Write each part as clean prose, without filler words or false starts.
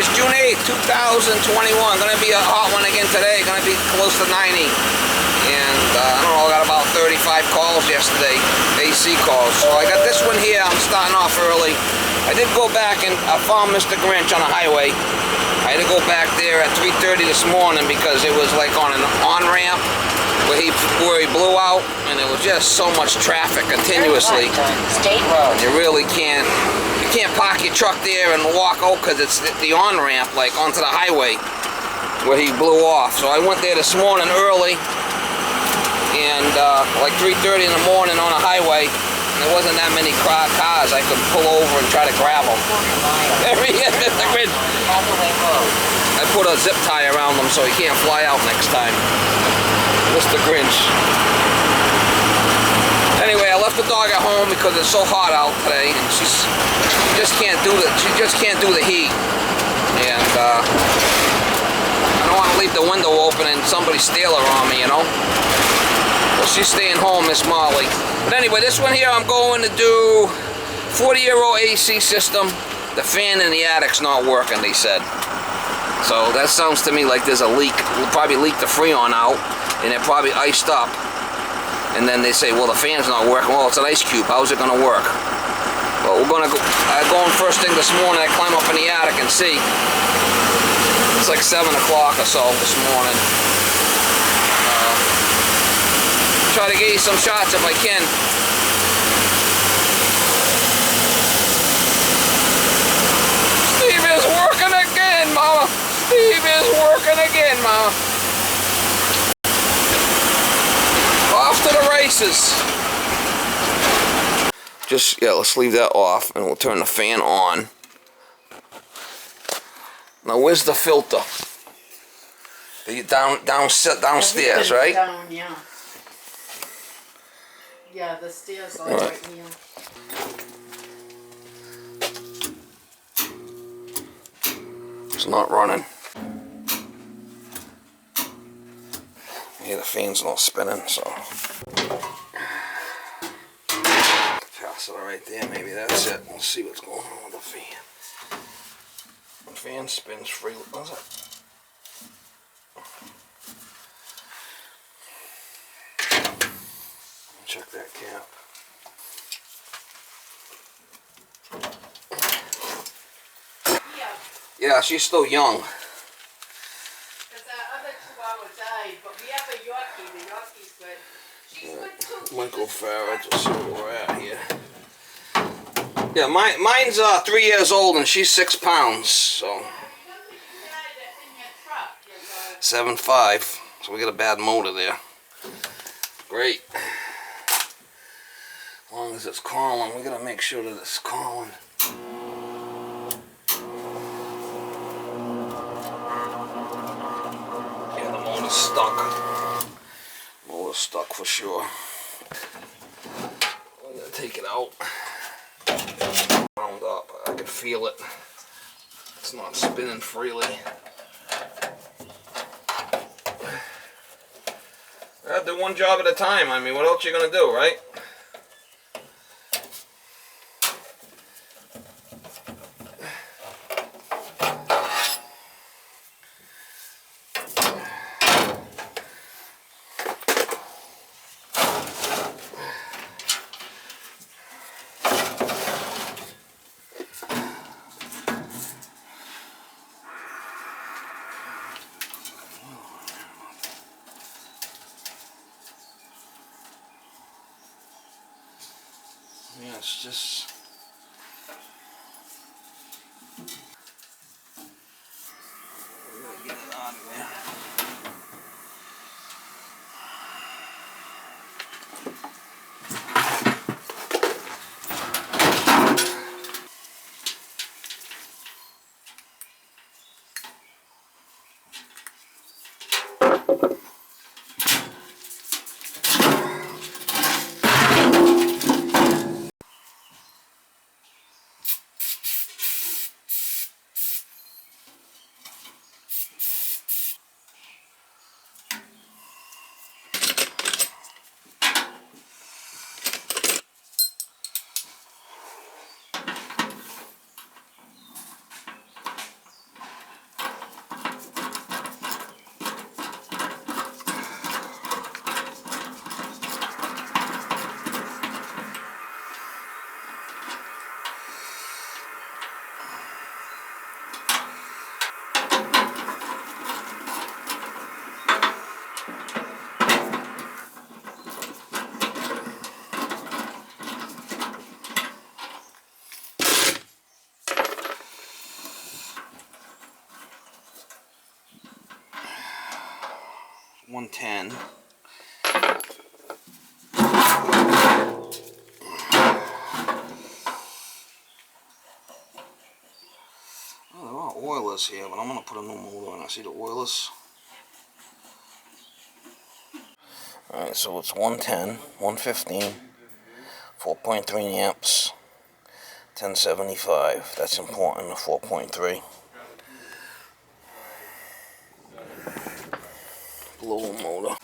guys, June 8th, 2021. Gonna be a hot one again today. Gonna be close to 90. And I don't know, I got about 35 calls yesterday, AC calls. So I got this one here. I'm starting off early. I did go back and I found Mr. Grinch on the highway. I had to go back there at 3:30 this morning because it was like on an on-ramp where he blew out, and there was just so much traffic continuously. State Road. You really can't park your truck there and walk out because it's the on-ramp, like onto the highway where he blew off. So I went there this morning early, and like 3:30 in the morning on a highway. There wasn't that many cars. I could pull over and try to grab them. There he is, Mr. Grinch. I put a zip tie around him so he can't fly out next time. Mr. Grinch. Anyway, I left the dog at home because it's so hot out today, and she just can't do the heat. And I don't want to leave the window open and somebody steal her on me, you know. So she's staying home, Miss Molly. But anyway, this one here I'm going to do 40-year-old AC system. The fan in the attic's not working, they said. So that sounds to me like there's a leak. We'll probably leak the Freon out, and it probably iced up. And then they say, well, the fan's not working. Well, it's an ice cube. How's it going to work? Well, we're going to go. I go in first thing this morning. I climb up in the attic and see. It's like 7 o'clock or so this morning. Try to get you some shots if I can. Steve is working again, Mama. Steve is working again, Mama. Off to the races. Just, yeah, let's leave that off and we'll turn the fan on. Now, where's the filter? Downstairs, right? Down, yeah. Yeah, the stairs are right here. It's not running. Yeah, the fan's not spinning, so. Pass it right there, maybe that's it. Let's see what's going on with the fan. The fan spins freely. What's it? Check that cap. Yeah, she's still young. Because our other chihuahua died, but we have a Yorkie. The Yorkie's good. She's good too. Michael Farrah, just see where we're at here. Yeah, mine's 3 years old and she's 6 pounds, so. 7.5, so we got a bad motor there. Great. As long as it's calling, we gotta make sure that it's calling. Yeah, the motor's stuck. Motor's stuck for sure. I'm gonna take it out. Wound up. I can feel it. It's not spinning freely. I do one job at a time. I mean, what else you gonna do, right? Yeah, it's just... Get it out of there. 110. Oh, there are oilers here, but I'm going to put a new motor in. I see the oilers. Alright, so it's 110, 115, 4.3 amps, 1075. That's important, the 4.3. Blower motor.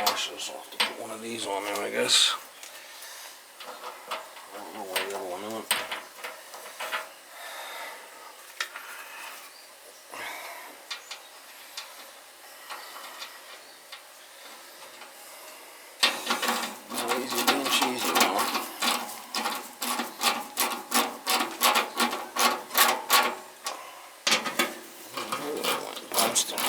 So I'll have to put one of these on there, I guess. I don't know where the other one went. No easy being cheesy now. Armstrong.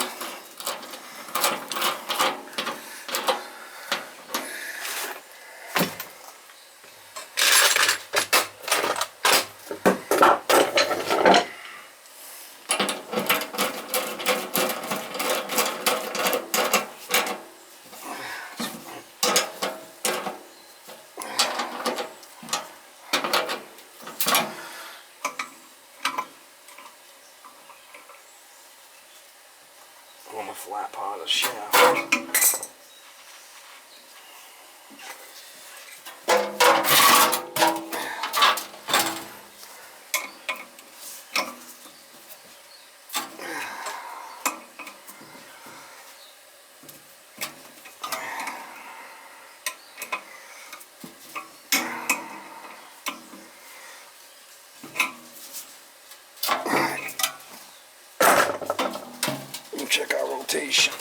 On the flat part of the shaft. Check our rotation.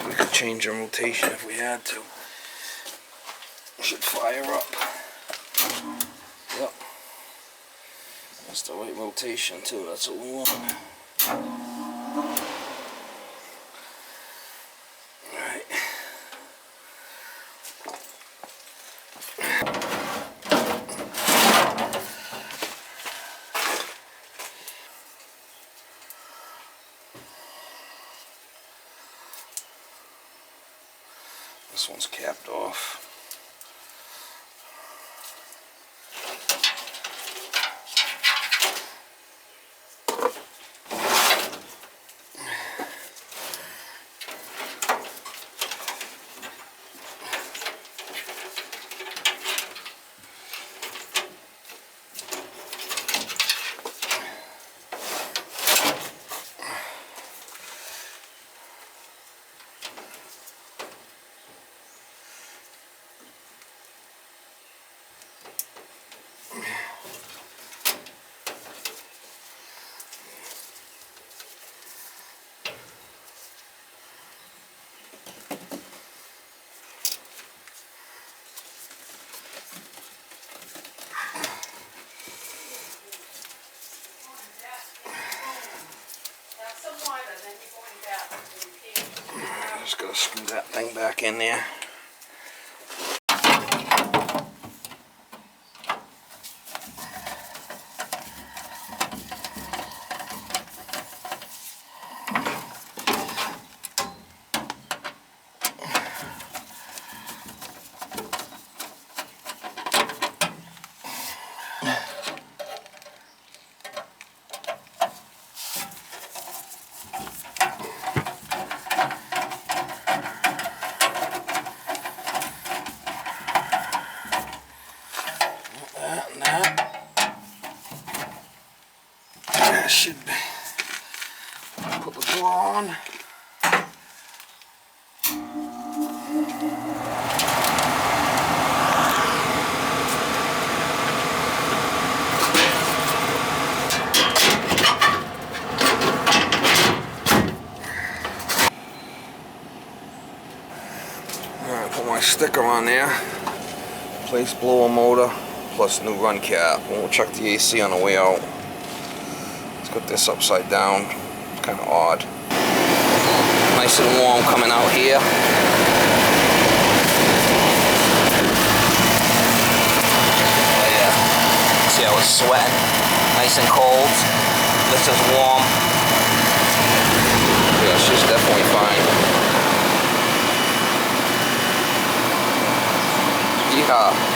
We could change our rotation if we had to. Should fire up. Yep. That's the right rotation too, that's what we want. Alright. This one's capped off. Just gotta screw that thing back in there. That should be. Put the door on. Alright, put my sticker on there. Place blower motor plus new run cap. And we'll check the AC on the way out. Put this upside down. It's kind of odd. Nice and warm coming out here. Oh yeah. See how it's sweating? Nice and cold. This is warm. Yeah, she's definitely fine. Yeah.